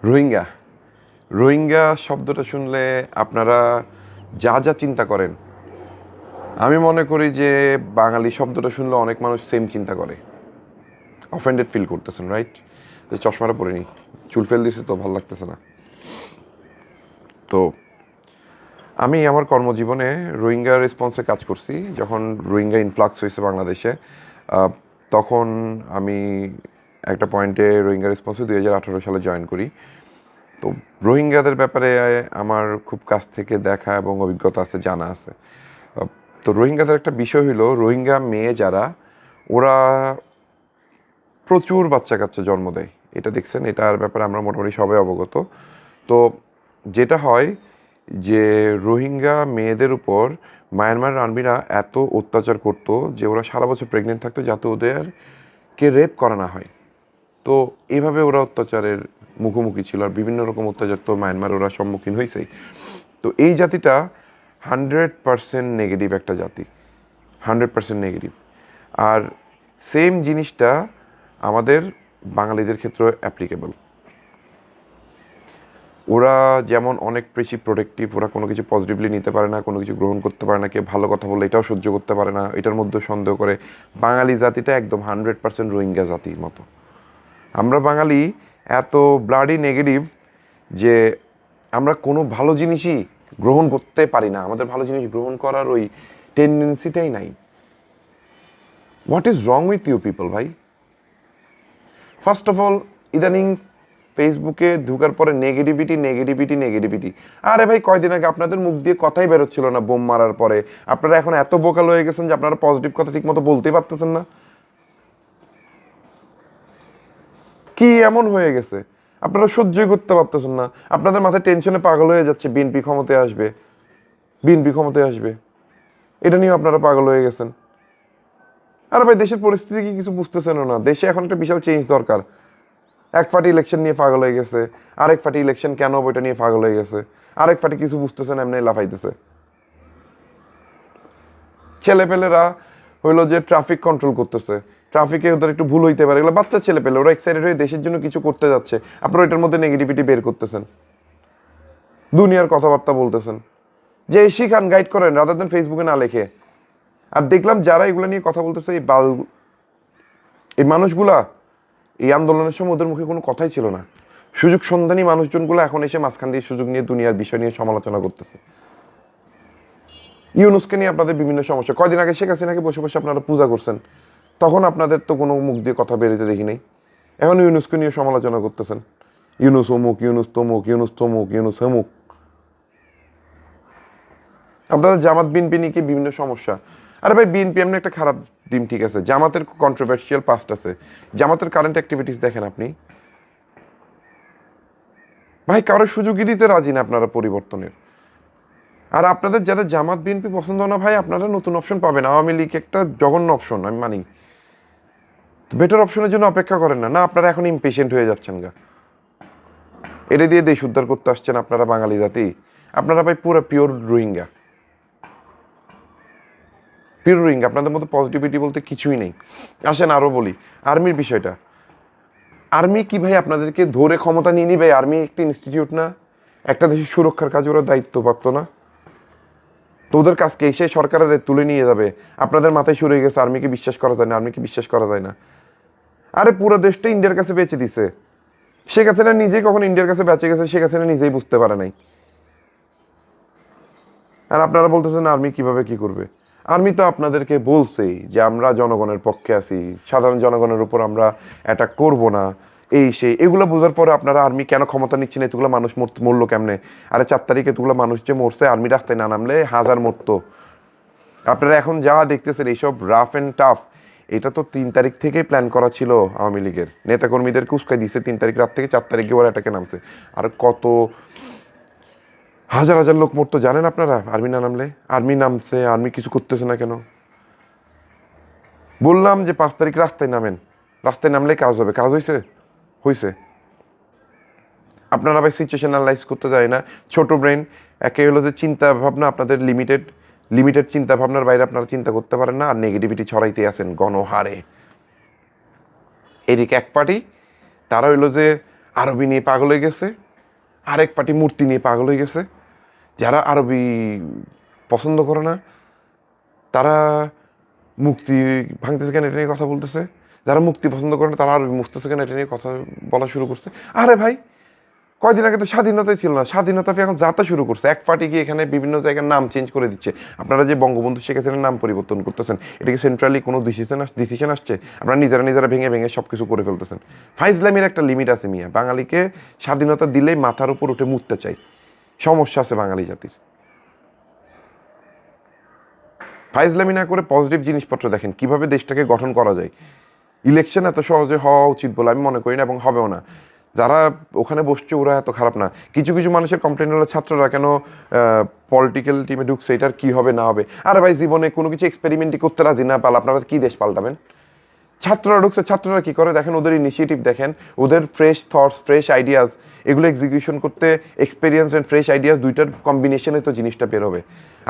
রোহিঙ্গা রোহিঙ্গা শব্দটা শুনলে আপনারা যা যা চিন্তা করেন, আমি মনে করি যে বাঙালি শব্দটা শুনলে অনেক মানুষ সেম চিন্তা করে। অফেন্ডেড ফিল করতেছেন, রাইট? যে চশমাটা পরে নি, চুল ফেল দিছে তো ভালো লাগতেছে না। তো আমি আমার কর্মজীবনে রোহিঙ্গা রেসপন্সে কাজ করছি। যখন রোহিঙ্গা ইনফ্লাক্স হয়েছে বাংলাদেশে, তখন আমি একটা পয়েন্টে রোহিঙ্গা রেসপন্সে 2018 সালে জয়েন করি। তো রোহিঙ্গাদের ব্যাপারে আমার খুব কাছ থেকে দেখা এবং অভিজ্ঞতা আছে, জানা আছে। তো রোহিঙ্গাদের একটা বিষয় হলো, রোহিঙ্গা মেয়ে যারা, ওরা প্রচুর বাচ্চা কাচ্চা জন্ম দেয়। এটা দেখছেন, এটার ব্যাপারে আমরা মোটামুটি সবাই অবগত। তো যেটা হয় যে রোহিঙ্গা মেয়েদের উপর মায়ানমার আর্মিরা এত অত্যাচার করতো যে ওরা সারা বছর প্রেগনেন্ট থাকতো যাতে ওদেরকে রেপ করা না হয়। তো এভাবে ওরা অত্যাচারের মুখোমুখি ছিল, আর বিভিন্ন রকম অত্যাচার তো মায়ানমার ওরা সম্মুখীন হয়েছেই। তো এই জাতিটা 100% নেগেটিভ একটা জাতি, 100% নেগেটিভ। আর সেম জিনিসটা আমাদের বাঙালিদের ক্ষেত্রে অ্যাপ্লিকেবল। ওরা যেমন অনেক বেশি প্রোটেক্টিভ, ওরা কোনো কিছু পজিটিভলি নিতে পারে না, কোনো কিছু গ্রহণ করতে পারে না, কেউ ভালো কথা বললে এটাও সহ্য করতে পারে না, এটার মধ্যে সন্দেহ করে। বাঙালি জাতিটা একদম 100% রোহিঙ্গা জাতির মতো। আমরা বাঙালি এত ব্লাডি নেগেটিভ যে আমরা কোনো ভালো জিনিসই গ্রহণ করতে পারি না, আমাদের ভালো জিনিস গ্রহণ করার ওই টেন্ডেন্সিটাই নাই। What is wrong with you people ভাই? ফার্স্ট অফ অল, ইদানিং ফেসবুকে ঢুকার পরে নেগেটিভিটি নেগেটিভিটি নেগেটিভিটি। আরে ভাই, কয়দিন আগে আপনাদের মুখ দিয়ে কথাই বেরোচ্ছিল না বোম মারার পরে, আপনারা এখন এত বোকাল হয়ে গেছেন যে আপনারা পজিটিভ কথা ঠিক মতো বলতেই পারতেছেন না। কি এমন হয়ে গেছে আপনারা সহ্যই করতে পারতেছেন না? আপনাদের মাথায় টেনশনে পাগল হয়ে যাচ্ছে বিএনপি ক্ষমতায় আসবে, বিএনপি ক্ষমতায় আসবে, এটা নিয়ে আপনারা পাগল হয়ে গেছেন। আরে ভাই, দেশের পরিস্থিতি কি কিছু বুঝতেছেনও না? দেশে এখন একটা বিশাল চেঞ্জ দরকার। এক ফাটি ইলেকশন নিয়ে পাগল হয়ে গেছে, আরেক ফাটি ইলেকশন কেন হবে এটা নিয়ে পাগল হয়ে গেছে, আরেক ফাটি কিছু বুঝতেছে না, এমনি লাফাইতেছে। ছেলেপেলেরা হইলো যে ট্রাফিক কন্ট্রোল করতেছে, ট্রাফিকে ওদের একটু ভুল হইতে পারে, এগুলো বাচ্চা ছেলেপেলে, ওরা এক্সাইটেড হয়ে দেশের জন্য কিছু করতে যাচ্ছে, আপনারা এটার মধ্যে নেগেটিভিটি বের করতেছেন, দুনিয়ার কথাবার্তা বলতেছেন। যে শিখান, গাইড করেন, রাদার দেন ফেসবুকে না লেখে। আর দেখলাম যারা এগুলো নিয়ে কথা বলতেছে, এই মানুষগুলা, এই আন্দোলনের সময় ওদের মুখে কোনো কথাই ছিল না। সুযোগ সন্ধানী মানুষজনগুলো এখন এসে মাঝখান দিয়ে সুযোগ নিয়ে দুনিয়ার বিষয় নিয়ে সমালোচনা করতেছে। ইউনুসকে নিয়ে আপনাদের বিভিন্ন সমস্যা, কয়দিন আগে শেখ হাসিনাকে বসে বসে আপনারা পূজা করছেন, তখন আপনাদের তো কোনো মুখ দিয়ে কথা বেরোতে দেখি নাই। এখন ইউনুসকে নিয়ে সমালোচনা করতেছেন, ইউনুস অমুক, ইউনুস তমুক, ইউনুস তমুক, ইউনুস অমুক। আপনারা জামাত বিএনপি নিয়ে কি বিভিন্ন সমস্যা। আরে ভাই, বিএনপি এমনি একটা খারাপ টিম, ঠিক আছে, জামাতের কন্ট্রোভার্সিয়াল পাস্ট আছে, জামাতের কারেন্ট অ্যাক্টিভিটিস দেখেন আপনি, ভাই কারোর সুযোগই দিতে রাজি না আপনারা পরিবর্তনের। আর আপনাদের যাদের জামাত বিএনপি পছন্দ না ভাই, আপনারা নতুন অপশন পাবেন। আওয়ামী লীগ একটা জঘন্য অপশন, আমি মানি, বেটার অপশনের জন্য অপেক্ষা করেন না। না, আপনারা এখন ইমপেশেন্ট হয়ে যাচ্ছেন গা, এটা দিয়ে দেশ উদ্ধার করতে আসছেন আপনারা বাঙালি জাতি। আপনারা ভাই পুরো পিওর রোহিঙ্গা, পিওর রোহিঙ্গা, আপনাদের মধ্যে পজিটিভিটি বলতে কিছুই নেই। আসেন আরো বলি আর্মির বিষয়টা। আর্মি কি ভাই আপনাদেরকে ধরে ক্ষমতা নিয়ে নিবে? আর্মি একটা ইনস্টিটিউট না? একটা দেশের সুরক্ষার কাজে ওরা দায়িত্বপ্রাপ্ত না? তো ওদের কাজকে এসে সরকারের তুলে নিয়ে যাবে, আপনাদের মাথায় শুরু হয়ে গেছে আর্মিকে বিশ্বাস করা যায় না, আর্মিকে বিশ্বাস করা যায় না। আরে পুরো দেশটা ইন্ডিয়ার কাছে বেচে দিছে। শেখ হাসিনা নিজেই কখন ইন্ডিয়ার কাছে বেঁচে গেছে শেখ হাসিনা নিজেই বুঝতে পারে নাই। আর আপনারা বলতেছেন আর্মি কিভাবে কি করবে? আর্মি তো আপনাদেরকে বলছেই যে আমরা জনগণের পক্ষে আছি, সাধারণ জনগণের উপর আমরা অ্যাটাক করব না, এই সেই। এগুলো বোঝার পরে আপনারা আর্মি কেন ক্ষমতা নিচ্ছেন? এতগুলো মানুষ মরলো কেমনে? আরে 4 তারিখে এতগুলো মানুষ যে মরছে, আর্মি রাস্তায় না নামলে হাজার মরতো। আপনারা এখন যা দেখতেছেন এইসব রাফ অ্যান্ড টাফ, এটা তো 3 তারিখ থেকেই প্ল্যান করা ছিল। আওয়ামী লীগের নেতাকর্মীদেরকে উস্কাই দিচ্ছে 3 তারিখ রাত থেকে, 4 তারিখে ওরা অ্যাটাকে নামছে। আর কত হাজার হাজার লোক মরতো জানেন আপনারা আর্মি না নামলে? আর্মি নামছে, আর্মি কিছু করতেছে না কেন? বললাম যে 5 তারিখ রাস্তায় নামেন, রাস্তায় নামলে কাজ হবে, কাজ হয়েছে? হয়েছে। আপনারা ভাই সিচুয়েশন অ্যানালাইজ করতে যায় না, ছোট ব্রেন। একে হলো যে চিন্তা ভাবনা আপনাদের লিমিটেড, লিমিটেড চিন্তা ভাবনার বাইরে আপনারা চিন্তা করতে পারেন না, আর নেগেটিভিটি ছড়াইতে আছেন গণহারে। এদিকে এক পার্টি, তারা হইলো যে আরবি নিয়ে পাগল হয়ে গেছে, আরেক পার্টি মূর্তি নিয়ে পাগল হয়ে গেছে। যারা আরবি পছন্দ করে না তারা মুক্তি ভাঙতেছে কেন এটা নিয়ে কথা বলতেছে, যারা মুক্তি পছন্দ করে না তারা আরবি মুছতেছে কেন এটা নিয়ে কথা বলা শুরু করছে। আরে ভাই, কয়দিন আগে তো স্বাধীনতাই ছিল না, স্বাধীনতা এখন যাতা শুরু করছে। এক পার্টি গিয়ে এখানে বিভিন্ন জায়গার নাম চেঞ্জ করে দিচ্ছে। আপনারা যে বঙ্গবন্ধু শেখ হাসিনার নাম পরিবর্তন করতেছেন, এটা কি সেন্ট্রালি কোনো ডিসিশন আসছে? আপনারা নিজেরা নিজেরা ভেঙে ভেঙে সব কিছু করে ফেলতেছেন। ফাইজলামের একটা লিমিট আছে মিয়া। বাঙালিকে স্বাধীনতা দিলেই মাথার উপর উঠে মুততে চাই, সমস্যা আছে বাঙালি জাতির। ফাইজলামি না করে পজিটিভ জিনিসপত্র দেখেন, কিভাবে দেশটাকে গঠন করা যায়। ইলেকশন এত সহজে হওয়া উচিত বলে আমি মনে করি না, এবং হবেও না। যারা ওখানে বসছে ওরা এত খারাপ না। কিছু কিছু মানুষের কমপ্লেন হলো ছাত্ররা কেন পলিটিক্যাল টিমে ঢুকছে, এটার কি হবে না হবে। আরে ভাই, জীবনে কোনো কিছু এক্সপেরিমেন্টই করতে রাজি না পাল আপনারা কি দেশ পাল্টাবেন? ছাত্ররা ঢুকছে, ছাত্ররা কি করে দেখেন, ওদের ইনিশিয়েটিভ দেখেন, ওদের ফ্রেশ থটস, ফ্রেশ আইডিয়াস, এগুলো এক্সিকিউশন করতে এক্সপেরিয়েন্স অ্যান্ড ফ্রেশ আইডিয়াস দুইটার কম্বিনেশনে তো জিনিসটা বের হবে।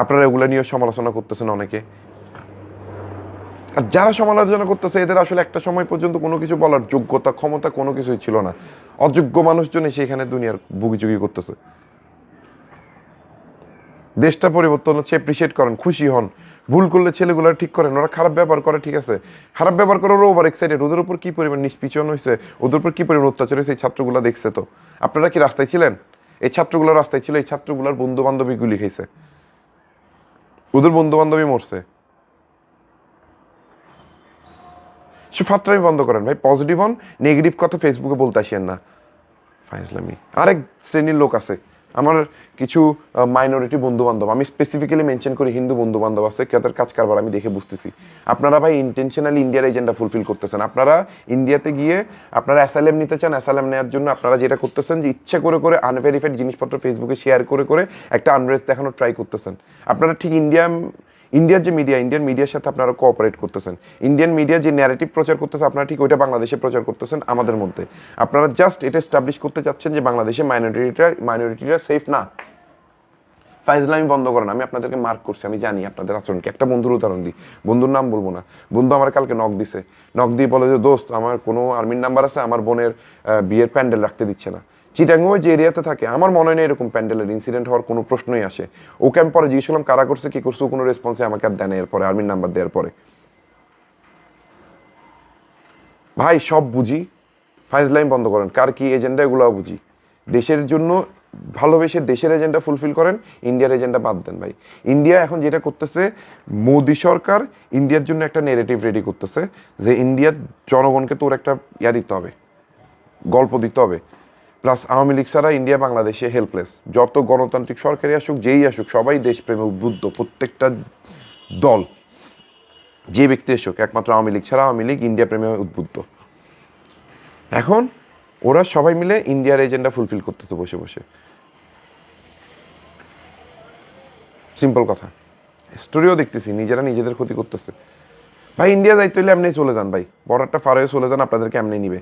আপনারা এগুলো নিয়ে সমালোচনা করতেছেন অনেকে। আর যারা সমালোচনা করতেছে এদের আসলে একটা সময় পর্যন্ত কোনো কিছু বলার যোগ্যতা ক্ষমতা কোনো কিছুই ছিল না। অযোগ্য মানুষজন এসে এখানে দুনিয়ার বুগিচুগি করতেছে। দেশটা পরিবর্তন হচ্ছে, অ্যাপ্রিসিয়েট করেন, খুশি হন। ভুল করলে ছেলেগুলো ঠিক করেন, ওরা খারাপ ব্যবহার করে, ঠিক আছে, খারাপ ব্যবহার করে, ওরা ওভার এক্সাইটেড, ওদের উপর কি পরিমাণ নিষ্পিচন হয়েছে, ওদের উপর কি পরিমাণ অত্যাচার হয়েছে এই ছাত্রগুলো দেখছে। তো আপনারা কি রাস্তায় ছিলেন? এই ছাত্রগুলো রাস্তায় ছিল, এই ছাত্রগুলোর বন্ধু বান্ধবী গুলি খাইছে, ওদের বন্ধু বান্ধবী মরছে। সে ফাত্রামি বন্ধ করেন ভাই, পজিটিভ হন, নেগেটিভ কথা ফেসবুকে বলতে আসেন না। ফাইজলামি। আরেক শ্রেণীর লোক আছে, আমার কিছু মাইনরিটি বন্ধু বান্ধব, আমি স্পেসিফিক্যালি মেনশন করি, হিন্দু বন্ধু বান্ধব আছে, তাদের কাজ কারবার আমি দেখে বুঝতেছি। আপনারা ভাই ইন্টেনশনালি ইন্ডিয়ার এজেন্ডা ফুলফিল করতেছেন। আপনারা ইন্ডিয়াতে গিয়ে আপনারা অ্যাসাইলাম নিতে চান, অ্যাসাইলাম নেওয়ার জন্য আপনারা যেটা করতেছেন যে ইচ্ছা করে করে আনভেরিফাইড জিনিসপত্র ফেসবুকে শেয়ার করে করে একটা আনরেস্ট দেখানোর ট্রাই করতেছেন। আপনারা ঠিক ইন্ডিয়ার যে মিডিয়া, ইন্ডিয়ান মিডিয়ার সাথে আপনারা কোঅপারেট করতেছেন। ইন্ডিয়ান মিডিয়া যে ন্যারেটিভ প্রচার করতেছে আপনারা ঠিক ওইটা বাংলাদেশে প্রচার করতেছেন আমাদের মধ্যে। আপনারা জাস্ট এটা এস্টাবলিশ করতে চাচ্ছেন যে বাংলাদেশে মাইনরিটিরা সেফ না। ফাইজলামি বন্ধ করেন। আমি আপনাদেরকে মার্ক করছি, আমি জানি আপনাদের আচরণকে। একটা বন্ধুর উদাহরণ দিই, বন্ধুর নাম বলবো না। বন্ধু আমার কালকে নক দিছে, নক দিয়ে বলে যে দোস্ত আমার কোনো আর্মির নাম্বার আছে, আমার বোনের বিয়ের প্যান্ডেল রাখতে দিচ্ছে না। চিটাঙ্গো যে এরিয়াতে থাকে, আমার মনে হয় না এরকম প্যান্ডেলের ইনসিডেন্ট হওয়ার কোনো প্রশ্নই আসে। ওকে আমি পরে জিজ্ঞেস করলাম কারা করছে কি করছে, কোনো রেসপন্সে আমাকে আর দেয় না এরপরে, আর্মির নাম্বার দেওয়ার পরে। ভাই সব বুঝি, ফাইজলামি বন্ধ করেন, কার কি এজেন্ডা এগুলোও বুঝি। দেশের জন্য ভালোবেসে দেশের এজেন্ডা ফুলফিল করেন, ইন্ডিয়ার এজেন্ডা বাদ দেন ভাই। ইন্ডিয়া এখন যেটা করতেছে, মোদি সরকার ইন্ডিয়ার জন্য একটা নেগেটিভ রেডি করতেছে যে ইন্ডিয়ার জনগণকে তোর একটা দিতে হবে, গল্প দিতে হবে। প্লাস আওয়ামী লীগ ছাড়া ইন্ডিয়া বাংলাদেশে হেল্পলেস। যত গণতান্ত্রিক সরকারই আসুক, যেই আসুক, সবাই দেশপ্রেমে উদ্বুদ্ধ, প্রত্যেকটা দল যে ব্যক্তি আসুক, একমাত্র আওয়ামী লীগ ছাড়া, আওয়ামী লীগ ইন্ডিয়া প্রেমে উদ্বুদ্ধ। এখন ওরা সবাই মিলে ইন্ডিয়ার এজেন্ডা ফুলফিল করতেছে বসে বসে। সিম্পল কথা, স্টোরিও দেখতেছি, নিজেরা নিজেদের ক্ষতি করতেছে। ভাই ইন্ডিয়া যাইতে হলে এমনি চলে যান ভাই, বর্ডারটা পার হয়ে চলে যান, আপনাদেরকে এমনি নিবে।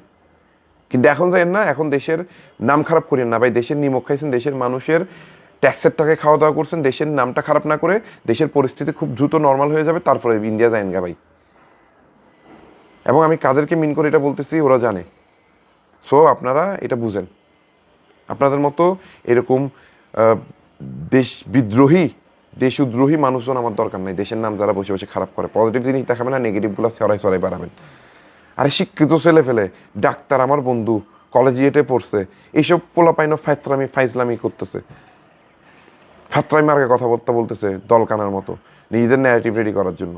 কিন্তু এখন যাইেন না, এখন দেশের নাম খারাপ করেন না ভাই। দেশের নিমক খাইছেন, দেশের মানুষের ট্যাক্সের টাকায় খাওয়া দাওয়া করছেন, দেশের নামটা খারাপ না করে দেশের পরিস্থিতি খুব দ্রুত নর্মাল হয়ে যাবে, তারপরে ইন্ডিয়া যাইন গা ভাই। এবং আমি কাদেরকে মিন করে এটা বলতেছি ওরা জানে। সো আপনারা এটা বুঝেন। আপনাদের মতো এরকম দেশ বিদ্রোহী, দেশদ্রোহী মানুষজন আমার দরকার নাই। দেশের নাম যারা বসে বসে খারাপ করে, পজিটিভ জিনিস দেখাবেন না, নেগেটিভগুলো ছড়াই বাড়াবেন। আরে শিক্ষিত ছেলে ফেলে, ডাক্তার আমার বন্ধু, কলেজিয়েটে পড়ছে, এইসব পোলাপাইনো ফাইজলামি করতেছে, ফাত্রামি মার্কে কথাবার্তা বলতেছে দলকানার মতো, নিজেদের ন্যারেটিভ রেডি করার জন্য।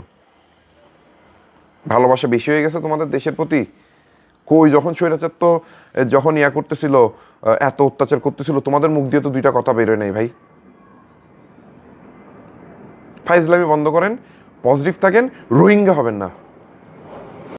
ভালোবাসা বেশি হয়ে গেছে তোমাদের দেশের প্রতি? কই, যখন স্বৈরাচার তো যখন করতেছিল, এত অত্যাচার করতেছিল, তোমাদের মুখ দিয়ে তো দুইটা কথা বেরোয় নাই ভাই। ফাইজলামি বন্ধ করেন, পজিটিভ থাকেন, রোহিঙ্গা হবেন না।